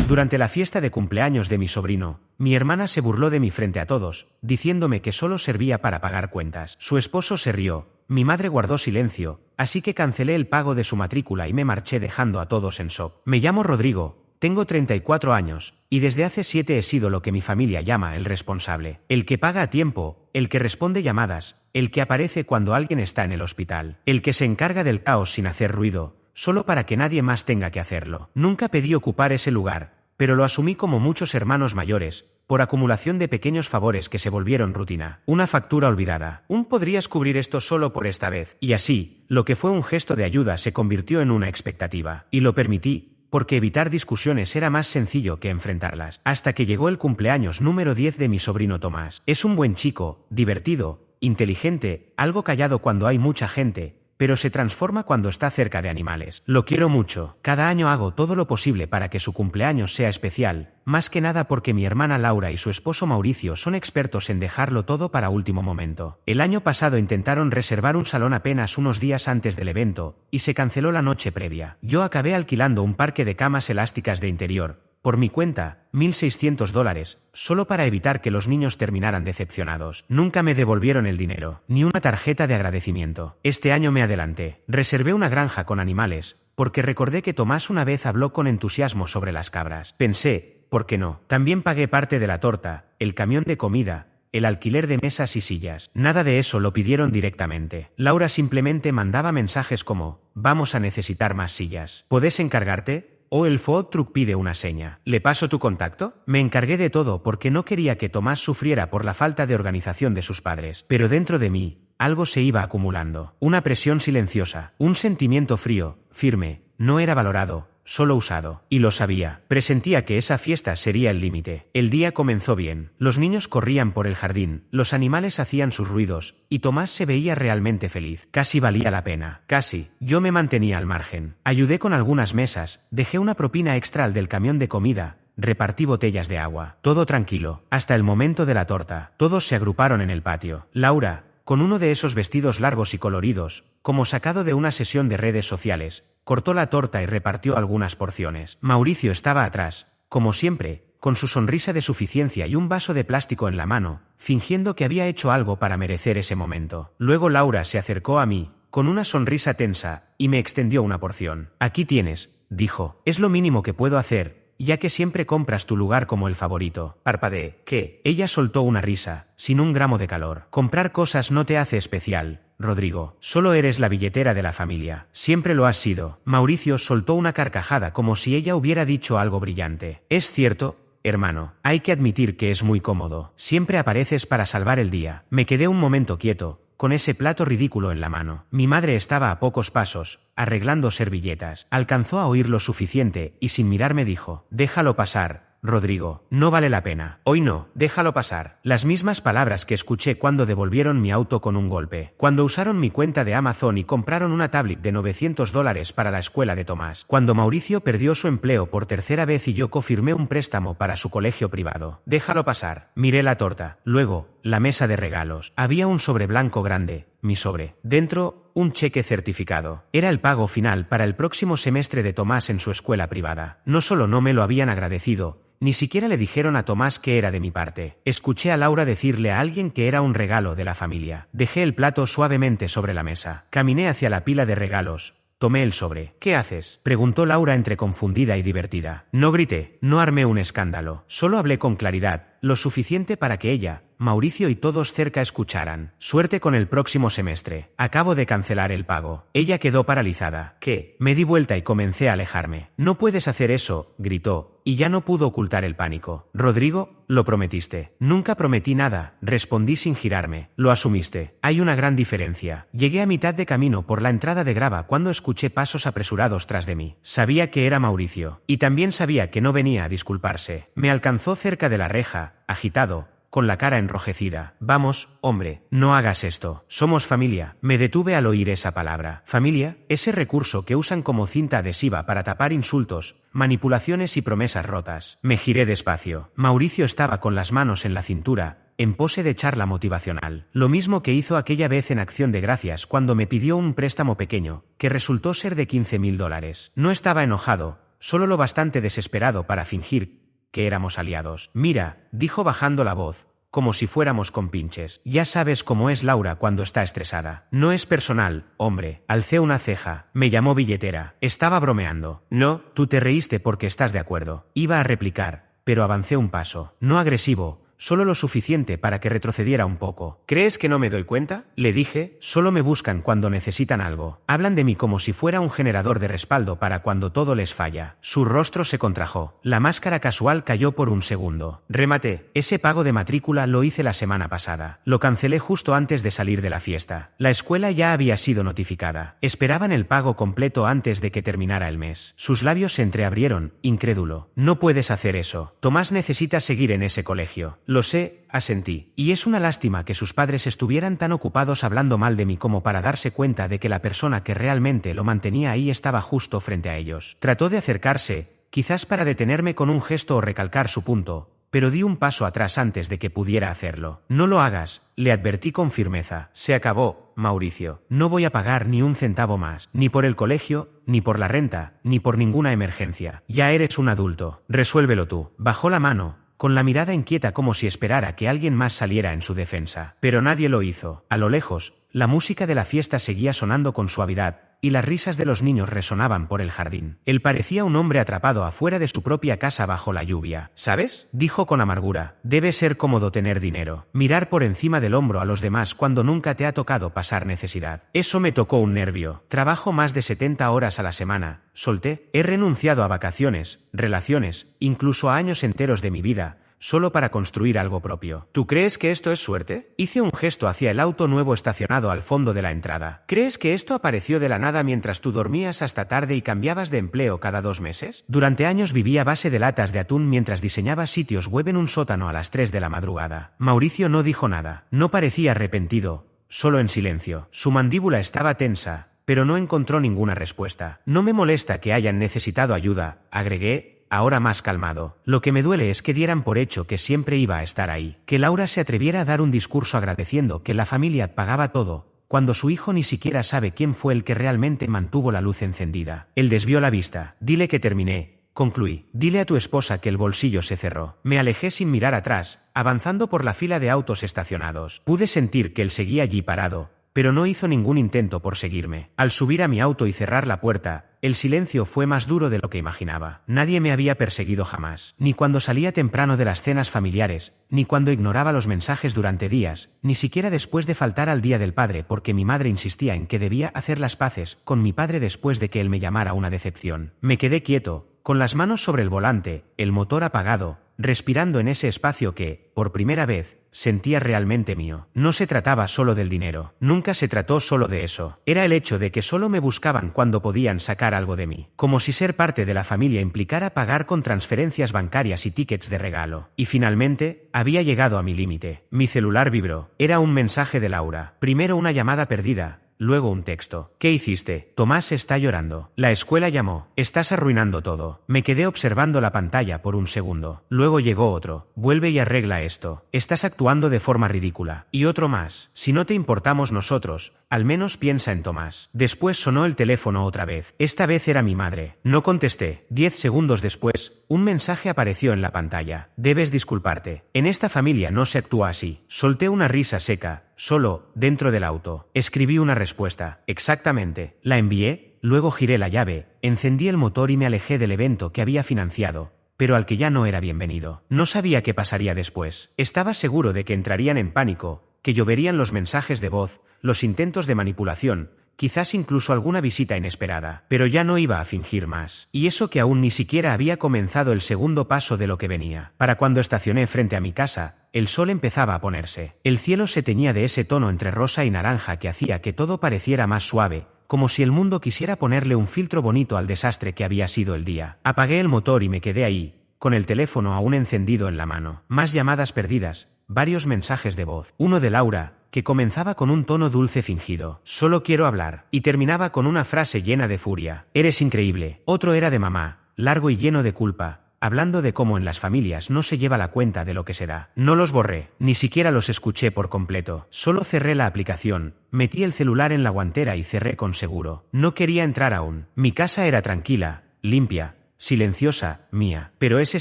Durante la fiesta de cumpleaños de mi sobrino, mi hermana se burló de mí frente a todos, diciéndome que solo servía para pagar cuentas. Su esposo se rió, mi madre guardó silencio, así que cancelé el pago de su matrícula y me marché dejando a todos en shock. Me llamo Rodrigo, tengo 34 años, y desde hace 7 he sido lo que mi familia llama el responsable. El que paga a tiempo, el que responde llamadas, el que aparece cuando alguien está en el hospital, el que se encarga del caos sin hacer ruido, solo para que nadie más tenga que hacerlo. Nunca pedí ocupar ese lugar, pero lo asumí como muchos hermanos mayores, por acumulación de pequeños favores que se volvieron rutina. Una factura olvidada. Podrías cubrir esto solo por esta vez. Y así, lo que fue un gesto de ayuda se convirtió en una expectativa. Y lo permití, porque evitar discusiones era más sencillo que enfrentarlas. Hasta que llegó el cumpleaños número 10 de mi sobrino Tomás. Es un buen chico, divertido, inteligente, algo callado cuando hay mucha gente, pero se transforma cuando está cerca de animales. Lo quiero mucho. Cada año hago todo lo posible para que su cumpleaños sea especial, más que nada porque mi hermana Laura y su esposo Mauricio son expertos en dejarlo todo para último momento. El año pasado intentaron reservar un salón apenas unos días antes del evento, y se canceló la noche previa. Yo acabé alquilando un parque de camas elásticas de interior, por mi cuenta, $1.600, solo para evitar que los niños terminaran decepcionados. Nunca me devolvieron el dinero, ni una tarjeta de agradecimiento. Este año me adelanté. Reservé una granja con animales, porque recordé que Tomás una vez habló con entusiasmo sobre las cabras. Pensé, ¿por qué no? También pagué parte de la torta, el camión de comida, el alquiler de mesas y sillas. Nada de eso lo pidieron directamente. Laura simplemente mandaba mensajes como, vamos a necesitar más sillas. ¿Podés encargarte? O el food truck pide una seña. ¿Le paso tu contacto? Me encargué de todo porque no quería que Tomás sufriera por la falta de organización de sus padres. Pero dentro de mí, algo se iba acumulando. Una presión silenciosa, un sentimiento frío, firme, no era valorado, solo usado. Y lo sabía. Presentía que esa fiesta sería el límite. El día comenzó bien. Los niños corrían por el jardín, los animales hacían sus ruidos, y Tomás se veía realmente feliz. Casi valía la pena. Casi. Yo me mantenía al margen. Ayudé con algunas mesas, dejé una propina extra al del camión de comida, repartí botellas de agua. Todo tranquilo. Hasta el momento de la torta. Todos se agruparon en el patio. Laura, con uno de esos vestidos largos y coloridos, como sacado de una sesión de redes sociales, cortó la torta y repartió algunas porciones. Mauricio estaba atrás, como siempre, con su sonrisa de suficiencia y un vaso de plástico en la mano, fingiendo que había hecho algo para merecer ese momento. Luego Laura se acercó a mí, con una sonrisa tensa, y me extendió una porción. Aquí tienes, dijo. Es lo mínimo que puedo hacer, ya que siempre compras tu lugar como el favorito. Parpadeé. ¿Qué? Ella soltó una risa, sin un gramo de calor. Comprar cosas no te hace especial, Rodrigo. Solo eres la billetera de la familia. Siempre lo has sido. Mauricio soltó una carcajada como si ella hubiera dicho algo brillante. Es cierto, hermano. Hay que admitir que es muy cómodo. Siempre apareces para salvar el día. Me quedé un momento quieto, con ese plato ridículo en la mano. Mi madre estaba a pocos pasos, arreglando servilletas. Alcanzó a oír lo suficiente y sin mirarme dijo, déjalo pasar, Rodrigo, no vale la pena. Hoy no, déjalo pasar. Las mismas palabras que escuché cuando devolvieron mi auto con un golpe. Cuando usaron mi cuenta de Amazon y compraron una tablet de $900 para la escuela de Tomás. Cuando Mauricio perdió su empleo por tercera vez y yo confirmé un préstamo para su colegio privado. Déjalo pasar. Miré la torta. Luego, la mesa de regalos. Había un sobre blanco grande, mi sobre. Dentro, un cheque certificado. Era el pago final para el próximo semestre de Tomás en su escuela privada. No solo no me lo habían agradecido, ni siquiera le dijeron a Tomás que era de mi parte. Escuché a Laura decirle a alguien que era un regalo de la familia. Dejé el plato suavemente sobre la mesa. Caminé hacia la pila de regalos. Tomé el sobre. ¿Qué haces?, preguntó Laura entre confundida y divertida. No grité, no armé un escándalo. Solo hablé con claridad, lo suficiente para que ella, Mauricio y todos cerca escucharan. Suerte con el próximo semestre. Acabo de cancelar el pago. Ella quedó paralizada. ¿Qué? Me di vuelta y comencé a alejarme. No puedes hacer eso, gritó, y ya no pudo ocultar el pánico. Rodrigo, lo prometiste. Nunca prometí nada, respondí sin girarme. Lo asumiste. Hay una gran diferencia. Llegué a mitad de camino por la entrada de grava cuando escuché pasos apresurados tras de mí. Sabía que era Mauricio. Y también sabía que no venía a disculparse. Me alcanzó cerca de la reja, agitado, con la cara enrojecida. Vamos, hombre, no hagas esto. Somos familia. Me detuve al oír esa palabra. ¿Familia? Ese recurso que usan como cinta adhesiva para tapar insultos, manipulaciones y promesas rotas. Me giré despacio. Mauricio estaba con las manos en la cintura, en pose de charla motivacional. Lo mismo que hizo aquella vez en Acción de Gracias cuando me pidió un préstamo pequeño, que resultó ser de $15.000. No estaba enojado, solo lo bastante desesperado para fingir que éramos aliados. Mira, dijo bajando la voz, como si fuéramos compinches. Ya sabes cómo es Laura cuando está estresada. No es personal, hombre. Alcé una ceja. Me llamó billetera. Estaba bromeando. No, tú te reíste porque estás de acuerdo. Iba a replicar, pero avancé un paso. No agresivo, solo lo suficiente para que retrocediera un poco. ¿Crees que no me doy cuenta? Le dije, solo me buscan cuando necesitan algo. Hablan de mí como si fuera un generador de respaldo para cuando todo les falla. Su rostro se contrajo. La máscara casual cayó por un segundo. Rematé. Ese pago de matrícula lo hice la semana pasada. Lo cancelé justo antes de salir de la fiesta. La escuela ya había sido notificada. Esperaban el pago completo antes de que terminara el mes. Sus labios se entreabrieron, incrédulo. No puedes hacer eso. Tomás necesita seguir en ese colegio. Lo sé, asentí. Y es una lástima que sus padres estuvieran tan ocupados hablando mal de mí como para darse cuenta de que la persona que realmente lo mantenía ahí estaba justo frente a ellos. Trató de acercarse, quizás para detenerme con un gesto o recalcar su punto, pero di un paso atrás antes de que pudiera hacerlo. No lo hagas, le advertí con firmeza. Se acabó, Mauricio. No voy a pagar ni un centavo más, ni por el colegio, ni por la renta, ni por ninguna emergencia. Ya eres un adulto. Resuélvelo tú. Bajó la mano, con la mirada inquieta como si esperara que alguien más saliera en su defensa. Pero nadie lo hizo. A lo lejos, la música de la fiesta seguía sonando con suavidad, y las risas de los niños resonaban por el jardín. Él parecía un hombre atrapado afuera de su propia casa bajo la lluvia. ¿Sabes?, dijo con amargura. Debe ser cómodo tener dinero. Mirar por encima del hombro a los demás cuando nunca te ha tocado pasar necesidad. Eso me tocó un nervio. Trabajo más de 70 horas a la semana. Solté. He renunciado a vacaciones, relaciones, incluso a años enteros de mi vida, solo para construir algo propio. ¿Tú crees que esto es suerte? Hice un gesto hacia el auto nuevo estacionado al fondo de la entrada. ¿Crees que esto apareció de la nada mientras tú dormías hasta tarde y cambiabas de empleo cada 2 meses? Durante años viví a base de latas de atún mientras diseñaba sitios web en un sótano a las 3 de la madrugada. Mauricio no dijo nada. No parecía arrepentido, solo en silencio. Su mandíbula estaba tensa, pero no encontró ninguna respuesta. No me molesta que hayan necesitado ayuda, agregué, ahora más calmado. Lo que me duele es que dieran por hecho que siempre iba a estar ahí. Que Laura se atreviera a dar un discurso agradeciendo que la familia pagaba todo, cuando su hijo ni siquiera sabe quién fue el que realmente mantuvo la luz encendida. Él desvió la vista. Dile que terminé, concluí. Dile a tu esposa que el bolsillo se cerró. Me alejé sin mirar atrás, avanzando por la fila de autos estacionados. Pude sentir que él seguía allí parado, pero no hizo ningún intento por seguirme. Al subir a mi auto y cerrar la puerta, el silencio fue más duro de lo que imaginaba. Nadie me había perseguido jamás, ni cuando salía temprano de las cenas familiares, ni cuando ignoraba los mensajes durante días, ni siquiera después de faltar al Día del Padre porque mi madre insistía en que debía hacer las paces con mi padre después de que él me llamara una decepción. Me quedé quieto, con las manos sobre el volante, el motor apagado, respirando en ese espacio que, por primera vez, sentía realmente mío. No se trataba solo del dinero. Nunca se trató solo de eso. Era el hecho de que solo me buscaban cuando podían sacar algo de mí. Como si ser parte de la familia implicara pagar con transferencias bancarias y tickets de regalo. Y finalmente, había llegado a mi límite. Mi celular vibró. Era un mensaje de Laura. Primero una llamada perdida, luego un texto. ¿Qué hiciste? Tomás está llorando. La escuela llamó. Estás arruinando todo. Me quedé observando la pantalla por un segundo. Luego llegó otro. Vuelve y arregla esto. Estás actuando de forma ridícula. Y otro más. Si no te importamos nosotros, al menos piensa en Tomás. Después sonó el teléfono otra vez. Esta vez era mi madre. No contesté. 10 segundos después, un mensaje apareció en la pantalla. Debes disculparte. En esta familia no se actúa así. Solté una risa seca. Solo, dentro del auto. Escribí una respuesta. Exactamente. La envié, luego giré la llave, encendí el motor y me alejé del evento que había financiado, pero al que ya no era bienvenido. No sabía qué pasaría después. Estaba seguro de que entrarían en pánico, que lloverían los mensajes de voz, los intentos de manipulación, quizás incluso alguna visita inesperada. Pero ya no iba a fingir más. Y eso que aún ni siquiera había comenzado el segundo paso de lo que venía. Para cuando estacioné frente a mi casa, el sol empezaba a ponerse. El cielo se teñía de ese tono entre rosa y naranja que hacía que todo pareciera más suave, como si el mundo quisiera ponerle un filtro bonito al desastre que había sido el día. Apagué el motor y me quedé ahí, con el teléfono aún encendido en la mano. Más llamadas perdidas, varios mensajes de voz. Uno de Laura, que comenzaba con un tono dulce fingido. Solo quiero hablar. Y terminaba con una frase llena de furia. Eres increíble. Otro era de mamá, largo y lleno de culpa, hablando de cómo en las familias no se lleva la cuenta de lo que se da. No los borré, ni siquiera los escuché por completo. Solo cerré la aplicación, metí el celular en la guantera y cerré con seguro. No quería entrar aún. Mi casa era tranquila, limpia, silenciosa, mía. Pero ese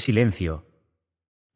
silencio,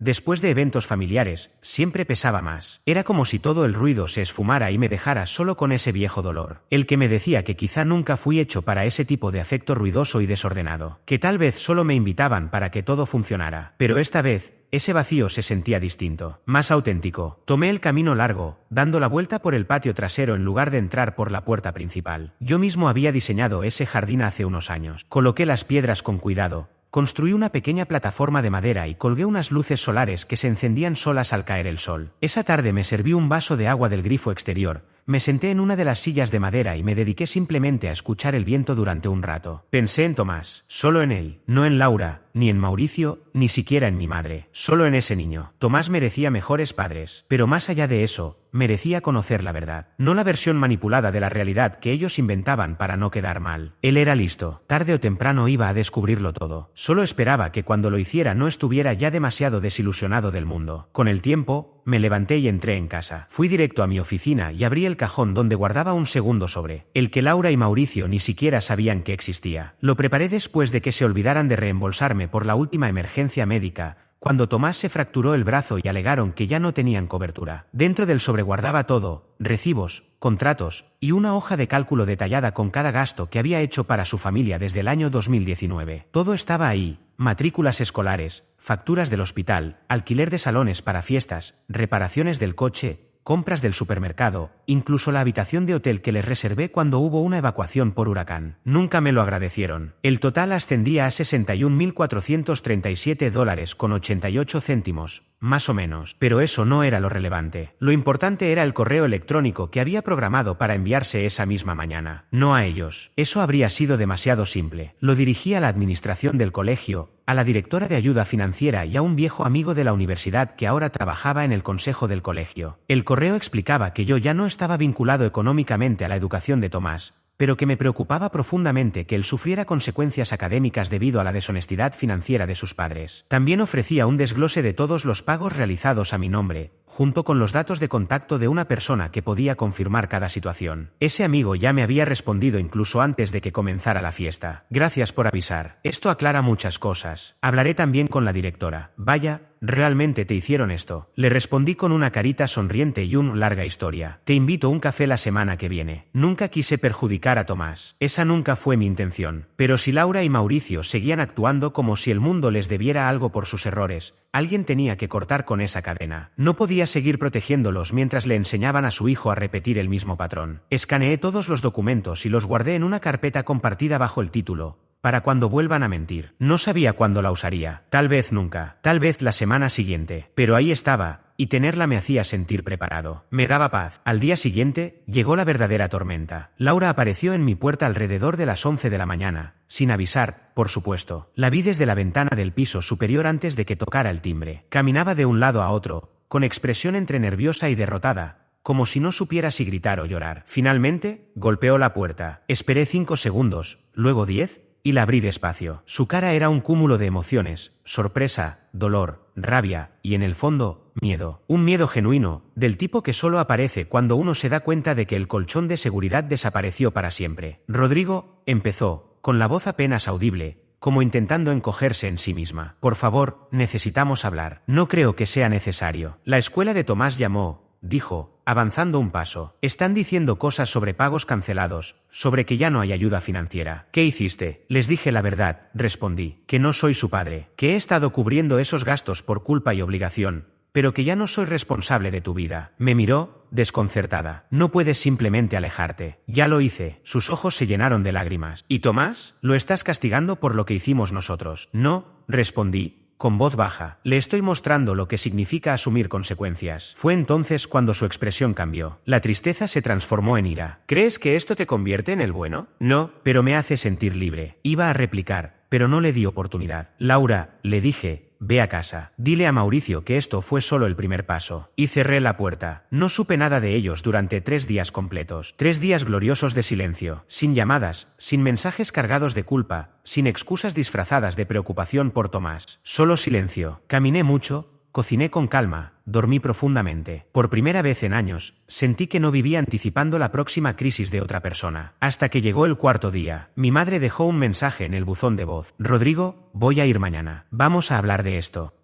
después de eventos familiares, siempre pesaba más. Era como si todo el ruido se esfumara y me dejara solo con ese viejo dolor. El que me decía que quizá nunca fui hecho para ese tipo de afecto ruidoso y desordenado. Que tal vez solo me invitaban para que todo funcionara. Pero esta vez, ese vacío se sentía distinto, más auténtico. Tomé el camino largo, dando la vuelta por el patio trasero en lugar de entrar por la puerta principal. Yo mismo había diseñado ese jardín hace unos años. Coloqué las piedras con cuidado. Construí una pequeña plataforma de madera y colgué unas luces solares que se encendían solas al caer el sol. Esa tarde me serví un vaso de agua del grifo exterior, me senté en una de las sillas de madera y me dediqué simplemente a escuchar el viento durante un rato. Pensé en Tomás, solo en él, no en Laura, ni en Mauricio, ni siquiera en mi madre, solo en ese niño. Tomás merecía mejores padres, pero más allá de eso, merecía conocer la verdad, no la versión manipulada de la realidad que ellos inventaban para no quedar mal. Él era listo, tarde o temprano iba a descubrirlo todo. Solo esperaba que cuando lo hiciera no estuviera ya demasiado desilusionado del mundo. Con el tiempo, me levanté y entré en casa. Fui directo a mi oficina y abrí el cajón donde guardaba un segundo sobre, el que Laura y Mauricio ni siquiera sabían que existía. Lo preparé después de que se olvidaran de reembolsarme por la última emergencia médica, cuando Tomás se fracturó el brazo y alegaron que ya no tenían cobertura. Dentro del sobre guardaba todo, recibos, contratos, y una hoja de cálculo detallada con cada gasto que había hecho para su familia desde el año 2019. Todo estaba ahí: matrículas escolares, facturas del hospital, alquiler de salones para fiestas, reparaciones del coche, compras del supermercado, incluso la habitación de hotel que les reservé cuando hubo una evacuación por huracán. Nunca me lo agradecieron. El total ascendía a $61.437,88, más o menos. Pero eso no era lo relevante. Lo importante era el correo electrónico que había programado para enviarse esa misma mañana. No a ellos. Eso habría sido demasiado simple. Lo dirigí a la administración del colegio, a la directora de ayuda financiera y a un viejo amigo de la universidad que ahora trabajaba en el consejo del colegio. El correo explicaba que yo ya no estaba vinculado económicamente a la educación de Tomás, pero que me preocupaba profundamente que él sufriera consecuencias académicas debido a la deshonestidad financiera de sus padres. También ofrecía un desglose de todos los pagos realizados a mi nombre, junto con los datos de contacto de una persona que podía confirmar cada situación. Ese amigo ya me había respondido incluso antes de que comenzara la fiesta. Gracias por avisar. Esto aclara muchas cosas. Hablaré también con la directora. Vaya, ¿realmente te hicieron esto? Le respondí con una carita sonriente y una larga historia. Te invito a un café la semana que viene. Nunca quise perjudicar a Tomás. Esa nunca fue mi intención. Pero si Laura y Mauricio seguían actuando como si el mundo les debiera algo por sus errores, alguien tenía que cortar con esa cadena. No podía seguir protegiéndolos mientras le enseñaban a su hijo a repetir el mismo patrón. Escaneé todos los documentos y los guardé en una carpeta compartida bajo el título: para cuando vuelvan a mentir. No sabía cuándo la usaría. Tal vez nunca. Tal vez la semana siguiente. Pero ahí estaba, y tenerla me hacía sentir preparado. Me daba paz. Al día siguiente, llegó la verdadera tormenta. Laura apareció en mi puerta alrededor de las 11 de la mañana, sin avisar, por supuesto. La vi desde la ventana del piso superior antes de que tocara el timbre. Caminaba de un lado a otro, con expresión entre nerviosa y derrotada, como si no supiera si gritar o llorar. Finalmente, golpeó la puerta. Esperé 5 segundos, luego 10, y la abrí despacio. Su cara era un cúmulo de emociones: sorpresa, dolor, rabia y, en el fondo, miedo. Un miedo genuino, del tipo que solo aparece cuando uno se da cuenta de que el colchón de seguridad desapareció para siempre. Rodrigo, empezó, con la voz apenas audible, como intentando encogerse en sí misma. Por favor, necesitamos hablar. No creo que sea necesario. La escuela de Tomás llamó, dijo, avanzando un paso. Están diciendo cosas sobre pagos cancelados, sobre que ya no hay ayuda financiera. ¿Qué hiciste? Les dije la verdad, respondí, que no soy su padre, que he estado cubriendo esos gastos por culpa y obligación, pero que ya no soy responsable de tu vida. Me miró, desconcertada. No puedes simplemente alejarte. Ya lo hice. Sus ojos se llenaron de lágrimas. ¿Y Tomás? ¿Lo estás castigando por lo que hicimos nosotros? No, respondí, con voz baja. Le estoy mostrando lo que significa asumir consecuencias. Fue entonces cuando su expresión cambió. La tristeza se transformó en ira. ¿Crees que esto te convierte en el bueno? No, pero me hace sentir libre. Iba a replicar, pero no le di oportunidad. Laura, le dije, ve a casa. Dile a Mauricio que esto fue solo el primer paso. Y cerré la puerta. No supe nada de ellos durante 3 días completos. 3 días gloriosos de silencio. Sin llamadas, sin mensajes cargados de culpa, sin excusas disfrazadas de preocupación por Tomás. Solo silencio. Caminé mucho, cociné con calma, dormí profundamente. Por primera vez en años, sentí que no vivía anticipando la próxima crisis de otra persona. Hasta que llegó el cuarto día, mi madre dejó un mensaje en el buzón de voz. Rodrigo, voy a ir mañana. Vamos a hablar de esto.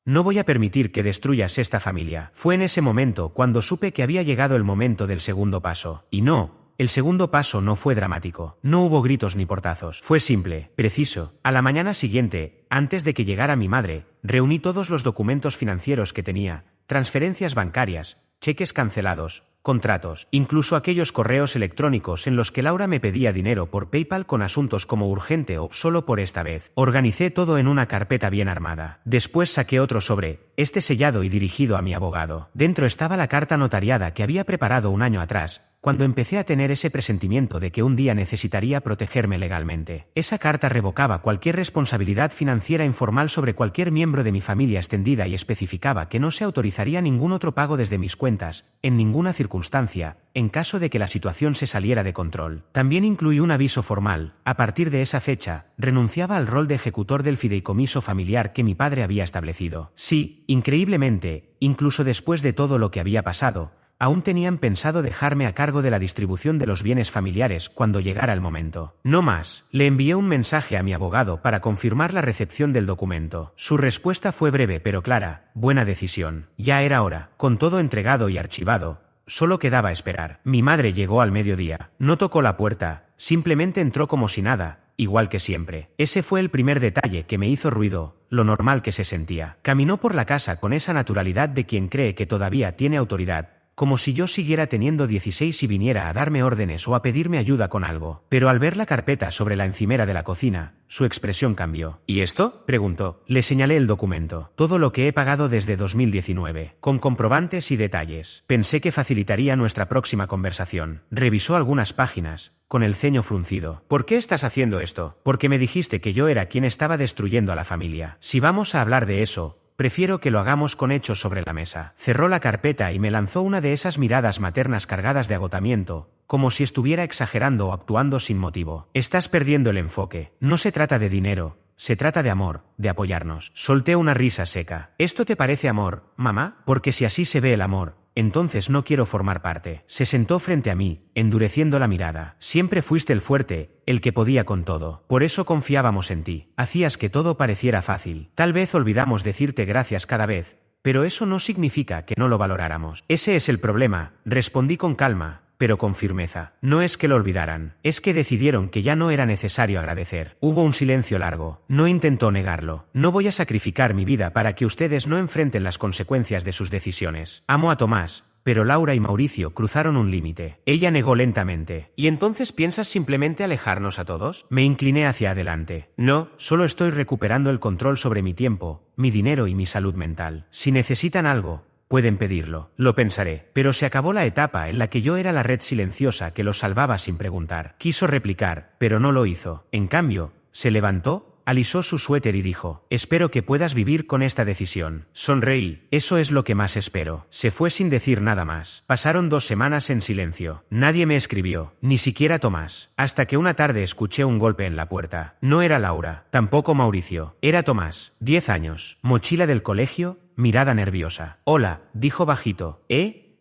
No voy a permitir que destruyas esta familia. Fue en ese momento cuando supe que había llegado el momento del segundo paso. Y no, el segundo paso no fue dramático. No hubo gritos ni portazos. Fue simple, preciso. A la mañana siguiente, antes de que llegara mi madre, reuní todos los documentos financieros que tenía, transferencias bancarias, cheques cancelados, contratos, incluso aquellos correos electrónicos en los que Laura me pedía dinero por PayPal con asuntos como urgente o solo por esta vez. Organicé todo en una carpeta bien armada. Después saqué otro sobre, este sellado y dirigido a mi abogado. Dentro estaba la carta notariada que había preparado un año atrás, cuando empecé a tener ese presentimiento de que un día necesitaría protegerme legalmente. Esa carta revocaba cualquier responsabilidad financiera informal sobre cualquier miembro de mi familia extendida y especificaba que no se autorizaría ningún otro pago desde mis cuentas, en ninguna circunstancia, en caso de que la situación se saliera de control. También incluí un aviso formal. A partir de esa fecha, renunciaba al rol de ejecutor del fideicomiso familiar que mi padre había establecido. Sí, increíblemente, incluso después de todo lo que había pasado, aún tenían pensado dejarme a cargo de la distribución de los bienes familiares cuando llegara el momento. No más. Le envié un mensaje a mi abogado para confirmar la recepción del documento. Su respuesta fue breve pero clara. Buena decisión. Ya era hora. Con todo entregado y archivado, solo quedaba esperar. Mi madre llegó al mediodía. No tocó la puerta, simplemente entró como si nada, igual que siempre. Ese fue el primer detalle que me hizo ruido, lo normal que se sentía. Caminó por la casa con esa naturalidad de quien cree que todavía tiene autoridad, como si yo siguiera teniendo 16 y viniera a darme órdenes o a pedirme ayuda con algo. Pero al ver la carpeta sobre la encimera de la cocina, su expresión cambió. ¿Y esto?, preguntó. Le señalé el documento. Todo lo que he pagado desde 2019, con comprobantes y detalles. Pensé que facilitaría nuestra próxima conversación. Revisó algunas páginas, con el ceño fruncido. ¿Por qué estás haciendo esto? Porque me dijiste que yo era quien estaba destruyendo a la familia. Si vamos a hablar de eso, prefiero que lo hagamos con hechos sobre la mesa. Cerró la carpeta y me lanzó una de esas miradas maternas cargadas de agotamiento, como si estuviera exagerando o actuando sin motivo. Estás perdiendo el enfoque. No se trata de dinero, se trata de amor, de apoyarnos. Solté una risa seca. ¿Esto te parece amor, mamá? Porque si así se ve el amor, entonces no quiero formar parte. Se sentó frente a mí, endureciendo la mirada. Siempre fuiste el fuerte, el que podía con todo. Por eso confiábamos en ti. Hacías que todo pareciera fácil. Tal vez olvidamos decirte gracias cada vez, pero eso no significa que no lo valoráramos. Ese es el problema, respondí con calma, pero con firmeza. No es que lo olvidaran, es que decidieron que ya no era necesario agradecer. Hubo un silencio largo. No intentó negarlo. No voy a sacrificar mi vida para que ustedes no enfrenten las consecuencias de sus decisiones. Amo a Tomás, pero Laura y Mauricio cruzaron un límite. Ella negó lentamente. ¿Y entonces piensas simplemente alejarnos a todos? Me incliné hacia adelante. No, solo estoy recuperando el control sobre mi tiempo, mi dinero y mi salud mental. Si necesitan algo, pueden pedirlo. Lo pensaré. Pero se acabó la etapa en la que yo era la red silenciosa que los salvaba sin preguntar. Quiso replicar, pero no lo hizo. En cambio, se levantó, alisó su suéter y dijo: espero que puedas vivir con esta decisión. Sonreí. Eso es lo que más espero. Se fue sin decir nada más. Pasaron 2 semanas en silencio. Nadie me escribió, ni siquiera Tomás. Hasta que una tarde escuché un golpe en la puerta. No era Laura, tampoco Mauricio. Era Tomás, 10 años, mochila del colegio, mirada nerviosa. Hola, dijo bajito.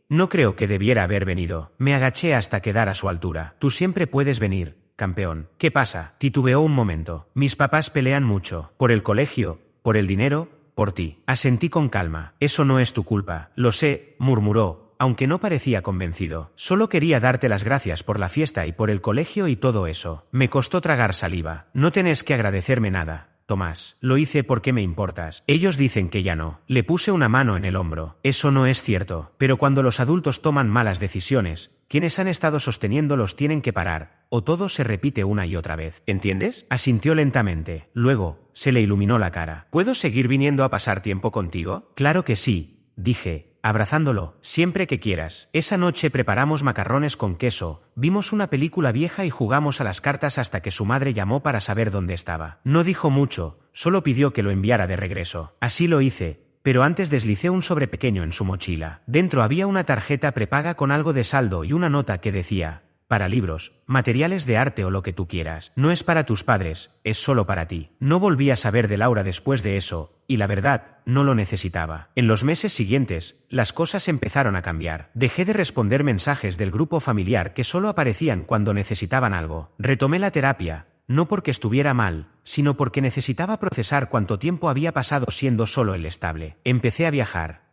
No creo que debiera haber venido. Me agaché hasta quedar a su altura. Tú siempre puedes venir, campeón. ¿Qué pasa? Titubeó un momento. Mis papás pelean mucho. Por el colegio, por el dinero, por ti. Asentí con calma. Eso no es tu culpa. Lo sé, murmuró, aunque no parecía convencido. Solo quería darte las gracias por la fiesta y por el colegio y todo eso. Me costó tragar saliva. No tenés que agradecerme nada, Tomás. Lo hice porque me importas. Ellos dicen que ya no. Le puse una mano en el hombro. Eso no es cierto. Pero cuando los adultos toman malas decisiones, quienes han estado sosteniéndolos tienen que parar, o todo se repite una y otra vez. ¿Entiendes? Asintió lentamente. Luego, se le iluminó la cara. ¿Puedo seguir viniendo a pasar tiempo contigo? Claro que sí, dije, abrazándolo. Siempre que quieras. Esa noche preparamos macarrones con queso, vimos una película vieja y jugamos a las cartas hasta que su madre llamó para saber dónde estaba. No dijo mucho, solo pidió que lo enviara de regreso. Así lo hice, pero antes deslicé un sobre pequeño en su mochila. Dentro había una tarjeta prepaga con algo de saldo y una nota que decía: para libros, materiales de arte o lo que tú quieras. No es para tus padres, es solo para ti. No volví a saber de Laura después de eso, y la verdad, no lo necesitaba. En los meses siguientes, las cosas empezaron a cambiar. Dejé de responder mensajes del grupo familiar que solo aparecían cuando necesitaban algo. Retomé la terapia, no porque estuviera mal, sino porque necesitaba procesar cuánto tiempo había pasado siendo solo el estable. Empecé a viajar.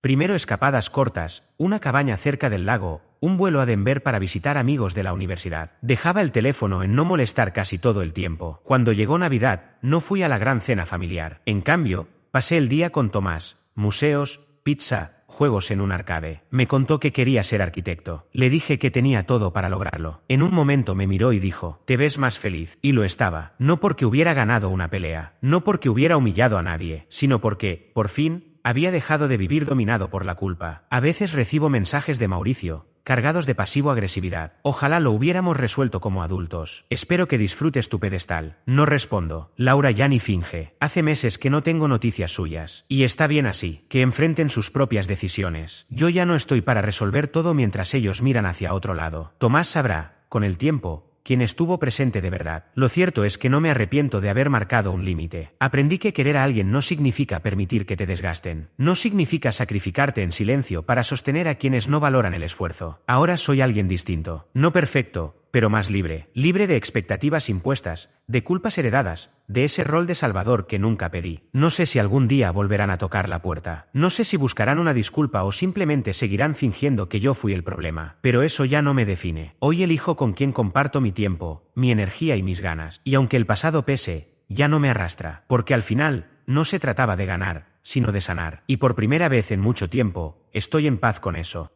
Primero escapadas cortas, una cabaña cerca del lago, un vuelo a Denver para visitar amigos de la universidad. Dejaba el teléfono en no molestar casi todo el tiempo. Cuando llegó Navidad, no fui a la gran cena familiar. En cambio, pasé el día con Tomás, museos, pizza, juegos en un arcade. Me contó que quería ser arquitecto. Le dije que tenía todo para lograrlo. En un momento me miró y dijo, «Te ves más feliz». Y lo estaba. No porque hubiera ganado una pelea, no porque hubiera humillado a nadie, sino porque, por fin, había dejado de vivir dominado por la culpa. A veces recibo mensajes de Mauricio, cargados de pasivo-agresividad. Ojalá lo hubiéramos resuelto como adultos. Espero que disfrutes tu pedestal. No respondo. Laura ya ni finge. Hace meses que no tengo noticias suyas. Y está bien así, que enfrenten sus propias decisiones. Yo ya no estoy para resolver todo mientras ellos miran hacia otro lado. Tomás sabrá, con el tiempo, quien estuvo presente de verdad. Lo cierto es que no me arrepiento de haber marcado un límite. Aprendí que querer a alguien no significa permitir que te desgasten. No significa sacrificarte en silencio para sostener a quienes no valoran el esfuerzo. Ahora soy alguien distinto. No perfecto, pero más libre. Libre de expectativas impuestas, de culpas heredadas, de ese rol de salvador que nunca pedí. No sé si algún día volverán a tocar la puerta. No sé si buscarán una disculpa o simplemente seguirán fingiendo que yo fui el problema. Pero eso ya no me define. Hoy elijo con quién comparto mi tiempo, mi energía y mis ganas. Y aunque el pasado pese, ya no me arrastra. Porque al final, no se trataba de ganar, sino de sanar. Y por primera vez en mucho tiempo, estoy en paz con eso.